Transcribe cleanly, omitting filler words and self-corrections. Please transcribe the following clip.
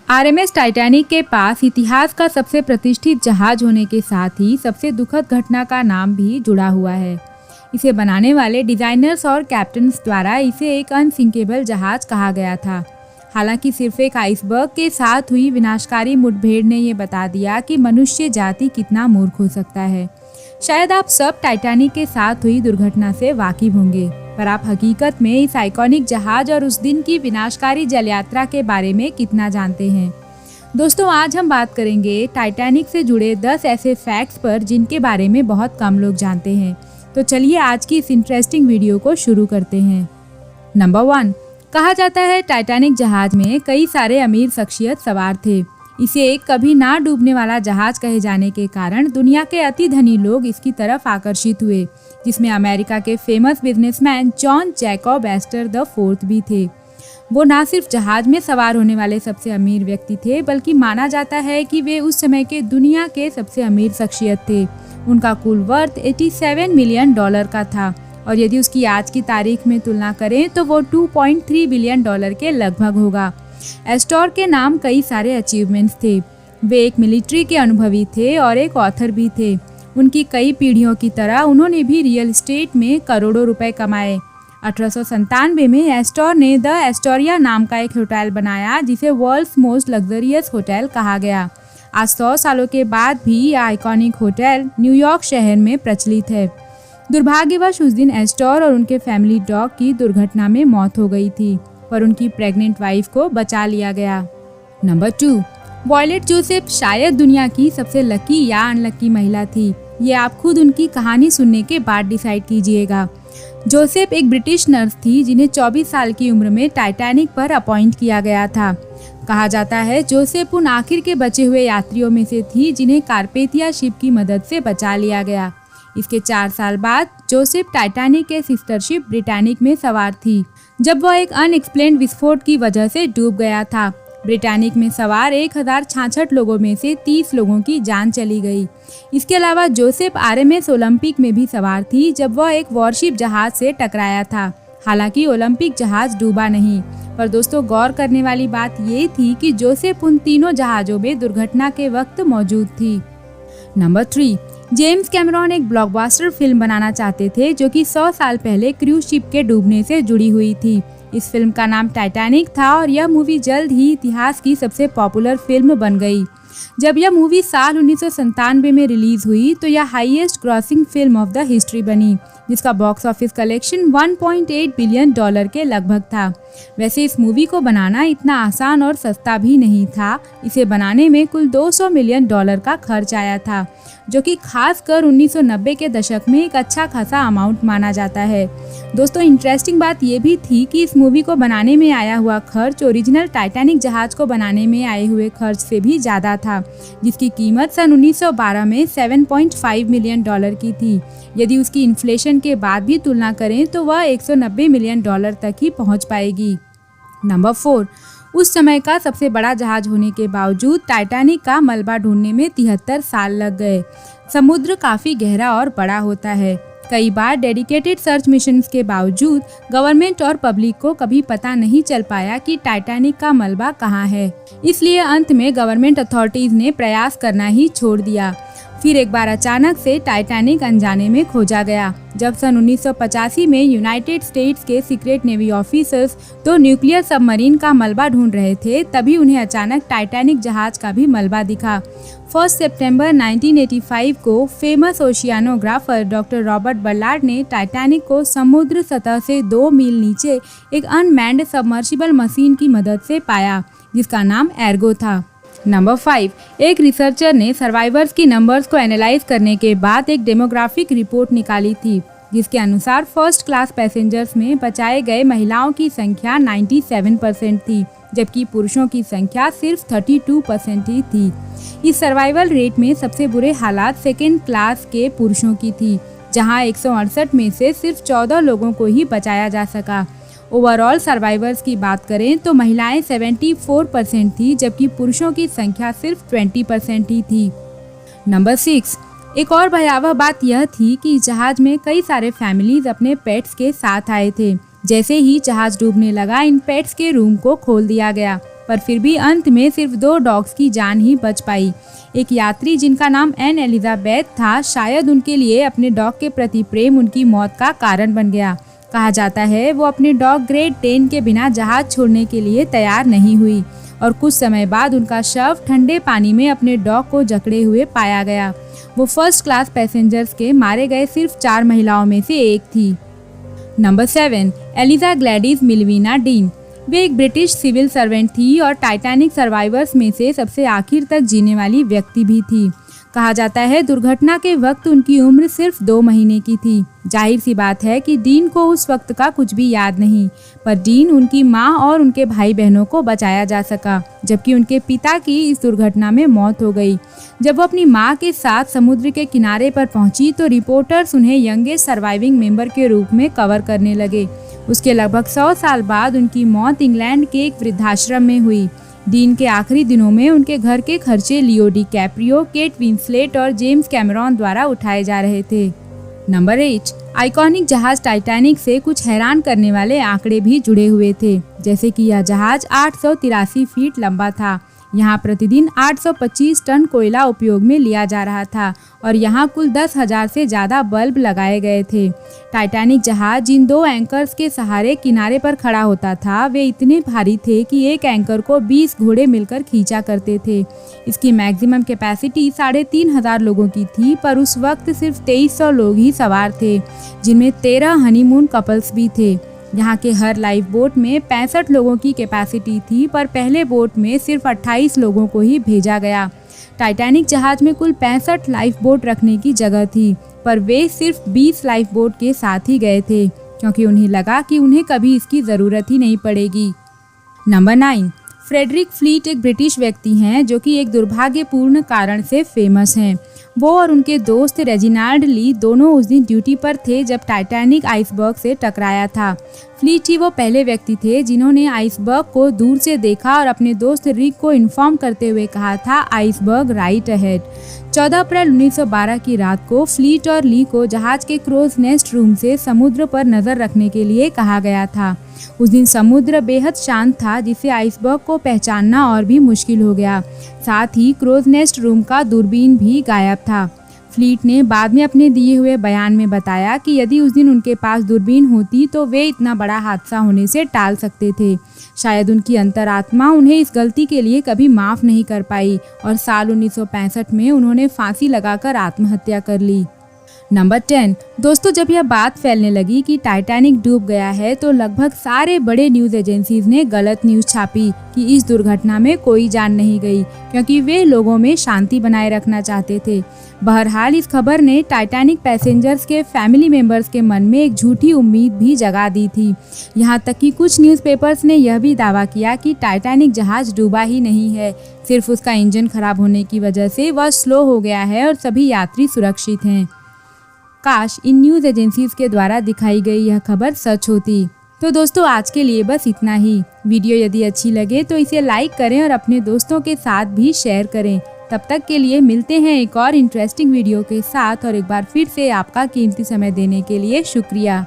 RMS Titanic के पास इतिहास का सबसे प्रतिष्ठित जहाज होने के साथ ही सबसे दुखद घटना का नाम भी जुड़ा हुआ है। इसे बनाने वाले डिजाइनर्स और कैप्टन्स द्वारा इसे एक अनसिंकेबल जहाज कहा गया था। हालांकि सिर्फ एक आइसबर्ग के साथ हुई विनाशकारी मुठभेड़ ने ये बता दिया कि मनुष्य जाति कितना मूर्ख हो सकता है। शायद आप सब टाइटैनिक के साथ हुई दुर्घटना से वाकिफ होंगे, पर आप हकीकत में इस आइकॉनिक जहाज और उस दिन की विनाशकारी जल यात्रा के बारे में कितना जानते हैं। दोस्तों, आज हम बात करेंगे टाइटैनिक से जुड़े 10 ऐसे फैक्ट्स पर जिनके बारे में बहुत कम लोग जानते हैं। तो चलिए आज की इस इंटरेस्टिंग वीडियो को शुरू करते हैं। नंबर 1, कहा जाता है टाइटैनिक जहाज में कई सारे अमीर शख्सियत सवार थे। इसे एक कभी ना डूबने वाला जहाज कहे जाने के कारण दुनिया के अति धनी लोग इसकी तरफ आकर्षित हुए, जिसमें अमेरिका के famous businessman John Jacob Astor the fourth भी थे। वो ना सिर्फ जहाज में सवार होने वाले सबसे अमीर व्यक्ति थे, बल्कि माना जाता है कि वे उस समय के दुनिया के सबसे अमीर शख्सियत थे। उनका कुल वर्थ $87 मिलियन का था और यदि उसकी आज की तारीख में तुलना करें तो वो $2.3 बिलियन के लगभग होगा। एस्टर के नाम कई सारे अचीवमेंट्स थे। वे एक मिलिट्री के अनुभवी थे और एक ऑथर भी थे। उनकी कई पीढ़ियों की तरह उन्होंने भी रियल एस्टेट में करोड़ों रुपए कमाए। 1897 में एस्टर ने द एस्टोरिया नाम का एक होटल बनाया, जिसे वर्ल्ड्स मोस्ट लग्जरियस होटल कहा गया। आज 100 सालों के बाद भी यह आइकॉनिक होटल न्यूयॉर्क शहर में प्रचलित है। दुर्भाग्यवश उस दिन एस्टर और उनके फैमिली डॉग की दुर्घटना में मौत हो गई थी, पर उनकी प्रेग्नेंट वाइफ को बचा लिया गया। नंबर 2, वॉयलेट जोसेफ शायद दुनिया की सबसे लकी या अनलकी महिला थी। ये आप खुद उनकी कहानी सुनने के बाद डिसाइड कीजिएगा। जोसेफ एक ब्रिटिश नर्स थी जिन्हें 24 साल की उम्र में टाइटैनिक पर अपॉइंट किया गया था। कहा जाता है जोसेफ उन आखिर के बचे हुए यात्रियों में से थी जिन्हें कारपेथिया शिप की मदद से बचा लिया गया। इसके 4 साल बाद जोसेफ टाइटैनिक के सिस्टर शिप ब्रिटानिक में सवार थी, जब वह एक अनएक्सप्लेन्ड विस्फोट की वजह से डूब गया था। ब्रिटानिक में सवार 1066 लोगों में से 30 लोगों की जान चली गई। इसके अलावा जोसेफ आरएमएस ओलंपिक में भी सवार थी, जब वह एक वॉरशिप जहाज से टकराया था। हालांकि ओलंपिक जहाज डूबा नहीं, पर दोस्तों गौर करने वाली बात ये थी कि जोसेफ उन तीनों जहाजों में दुर्घटना के वक्त मौजूद थी। नंबर 3, जेम्स कैमरॉन एक ब्लॉकबस्टर फिल्म बनाना चाहते थे जो कि 100 साल पहले क्रूज शिप के डूबने से जुड़ी हुई थी। इस फिल्म का नाम टाइटैनिक था और यह मूवी जल्द ही इतिहास की सबसे पॉपुलर फिल्म बन गई। जब यह मूवी साल 1997 में रिलीज हुई तो यह highest grossing film of the history बनी, जिसका बॉक्स ऑफिस कलेक्शन $1.8 बिलियन के लगभग था। वैसे इस मूवी को बनाना इतना आसान और सस्ता भी नहीं था। इसे बनाने में कुल $200 मिलियन का खर्च आया था, जो कि खासकर 1990 के दशक में एक अच्छा खासा अमाउंट माना जाता है। दोस्तों, इंटरेस्टिंग बात यह भी थी कि इस मूवी को बनाने में आया हुआ खर्च ओरिजिनल टाइटैनिक जहाज को बनाने में आए हुए खर्च से भी ज़्यादा था, जिसकी कीमत सन 1912 में $7.5 मिलियन की थी। यदि उसकी इन्फ्लेशन के बाद भी तुलना करें तो वह $190 मिलियन तक ही पहुंच पाएगी। नंबर 4, उस समय का सबसे बड़ा जहाज होने के बावजूद टाइटैनिक का मलबा ढूंढने में 73 साल लग गए। समुद्र काफ़ी गहरा और बड़ा होता है। कई बार डेडिकेटेड सर्च मिशंस के बावजूद गवर्नमेंट और पब्लिक को कभी पता नहीं चल पाया कि टाइटैनिक का मलबा कहाँ है। इसलिए अंत में गवर्नमेंट अथॉरिटीज़ ने प्रयास करना ही छोड़ दिया। फिर एक बार अचानक से टाइटैनिक अनजाने में खोजा गया। जब सन 1985 में यूनाइटेड स्टेट्स के सीक्रेट नेवी ऑफिसर्स तो न्यूक्लियर सबमरीन का मलबा ढूंढ रहे थे, तभी उन्हें अचानक टाइटैनिक जहाज का भी मलबा दिखा। 1 सितंबर 1985 को फेमस ओशियानोग्राफर डॉक्टर रॉबर्ट बर्लार्ड ने टाइटैनिक को समुद्र सतह से 2 मील नीचे एक अनमैन्ड सबमर्सिबल मशीन की मदद से पाया, जिसका नाम एर्गो था। नंबर 5, एक रिसर्चर ने सर्वाइवर्स की नंबर्स को एनालाइज करने के बाद एक डेमोग्राफिक रिपोर्ट निकाली थी, जिसके अनुसार फर्स्ट क्लास पैसेंजर्स में बचाए गए महिलाओं की संख्या 97% थी, जबकि पुरुषों की संख्या सिर्फ 32% ही थी। इस सर्वाइवल रेट में सबसे बुरे हालात सेकेंड क्लास के पुरुषों की थी, जहां 168 में से सिर्फ 14 लोगों को ही बचाया जा सका। ओवरऑल सर्वाइवर्स की बात करें तो महिलाएं 74% थी, जबकि पुरुषों की संख्या सिर्फ 20% ही थी। नंबर 6, एक और भयावह बात यह थी कि जहाज में कई सारे फैमिलीज अपने पेट्स के साथ आए थे। जैसे ही जहाज डूबने लगा, इन पेट्स के रूम को खोल दिया गया। पर फिर भी अंत में सिर्फ 2 डॉग्स की जान ही बच पाई। एक यात्री जिनका नाम एन एलिजाबेथ था, शायद उनके लिए अपने डॉग के प्रति प्रेम उनकी मौत का कारण बन गया। कहा जाता है वो अपने डॉग ग्रेट डेन के बिना जहाज छोड़ने के लिए तैयार नहीं हुई और कुछ समय बाद उनका शव ठंडे पानी में अपने डॉग को जकड़े हुए पाया गया। वो फर्स्ट क्लास पैसेंजर्स के मारे गए सिर्फ 4 महिलाओं में से एक थी। Number 7, Eliza Gladys Millvina Dean. वे एक ब्रिटिश सिविल सर्वेंट थी और टाइटैनिक सर्वाइवर्स में से सबसे आखिर तक जीने वाली व्यक्ति भी थी। कहा जाता है दुर्घटना के वक्त उनकी उम्र सिर्फ 2 महीने की थी। जाहिर सी बात है कि डीन को उस वक्त का कुछ भी याद नहीं, पर डीन, उनकी मां और उनके भाई बहनों को बचाया जा सका, जबकि उनके पिता की इस दुर्घटना में मौत हो गई। जब वो अपनी मां के साथ समुद्र के किनारे पर पहुंची तो रिपोर्टर्स उन्हें यंगेस्ट सर्वाइविंग मेंबर के रूप में कवर करने लगे। उसके लगभग 100 साल बाद उनकी मौत इंग्लैंड के एक वृद्धाश्रम में हुई। डीन के आखिरी दिनों में उनके घर के खर्चे लियो डिकैप्रियो, केट विंसलेट और जेम्स कैमरॉन द्वारा उठाए जा रहे थे। नंबर 8, आइकॉनिक जहाज टाइटैनिक से कुछ हैरान करने वाले आंकड़े भी जुड़े हुए थे, जैसे कि यह जहाज 883 फीट लंबा था। यहाँ प्रतिदिन 825 टन कोयला उपयोग में लिया जा रहा था और यहाँ कुल 10,000 से ज़्यादा बल्ब लगाए गए थे। टाइटैनिक जहाज जिन 2 एंकर्स के सहारे किनारे पर खड़ा होता था, वे इतने भारी थे कि एक एंकर को 20 घोड़े मिलकर खींचा करते थे। इसकी मैक्सिमम कैपेसिटी 3,500 लोगों की थी, पर उस वक्त सिर्फ 2300 लोग ही सवार थे, जिनमें 13 हनीमून कपल्स भी थे। यहाँ के हर लाइफ बोट में 65 लोगों की कैपेसिटी थी, पर पहले बोट में सिर्फ 28 लोगों को ही भेजा गया। टाइटैनिक जहाज में कुल 65 लाइफ बोट रखने की जगह थी, पर वे सिर्फ 20 लाइफ बोट के साथ ही गए थे, क्योंकि उन्हें लगा कि उन्हें कभी इसकी ज़रूरत ही नहीं पड़ेगी। नंबर 9, फ्रेडरिक फ्लीट एक ब्रिटिश व्यक्ति हैं जो कि एक दुर्भाग्यपूर्ण कारण से फेमस हैं। वो और उनके दोस्त रेजिनाल्ड ली दोनों उस दिन ड्यूटी पर थे जब टाइटैनिक आइसबर्ग से टकराया था। फ्लीट ही वो पहले व्यक्ति थे जिन्होंने आइसबर्ग को दूर से देखा और अपने दोस्त रिक को इन्फॉर्म करते हुए कहा था, आइसबर्ग राइट अहेड। 14 अप्रैल 1912 की रात को फ्लीट और ली को जहाज के क्रोज नेस्ट रूम से समुद्र पर नजर रखने के लिए कहा गया था। उस दिन समुद्र बेहद शांत था, जिससे आइसबर्ग को पहचानना और भी मुश्किल हो गया। साथ ही क्रोज नेस्ट रूम का दूरबीन भी गायब था। फ्लीट ने बाद में अपने दिए हुए बयान में बताया कि यदि उस दिन उनके पास दूरबीन होती तो वे इतना बड़ा हादसा होने से टाल सकते थे। शायद उनकी अंतरात्मा उन्हें इस गलती के लिए कभी माफ़ नहीं कर पाई और साल 1965 में उन्होंने फांसी लगाकर आत्महत्या कर ली। नंबर 10, दोस्तों, जब यह बात फैलने लगी कि टाइटैनिक डूब गया है तो लगभग सारे बड़े न्यूज़ एजेंसीज ने गलत न्यूज़ छापी कि इस दुर्घटना में कोई जान नहीं गई, क्योंकि वे लोगों में शांति बनाए रखना चाहते थे। बहरहाल इस खबर ने टाइटैनिक पैसेंजर्स के फैमिली मेंबर्स के मन में एक झूठी उम्मीद भी जगा दी थी। यहाँ तक कि कुछ न्यूज़पेपर्स ने यह भी दावा किया कि टाइटैनिक जहाज डूबा ही नहीं है, सिर्फ उसका इंजन खराब होने की वजह से वह स्लो हो गया है और सभी यात्री सुरक्षित हैं। काश इन न्यूज़ एजेंसीज के द्वारा दिखाई गई यह खबर सच होती। तो दोस्तों, आज के लिए बस इतना ही। वीडियो यदि अच्छी लगे तो इसे लाइक करें और अपने दोस्तों के साथ भी शेयर करें। तब तक के लिए मिलते हैं एक और इंटरेस्टिंग वीडियो के साथ, और एक बार फिर से आपका कीमती समय देने के लिए शुक्रिया।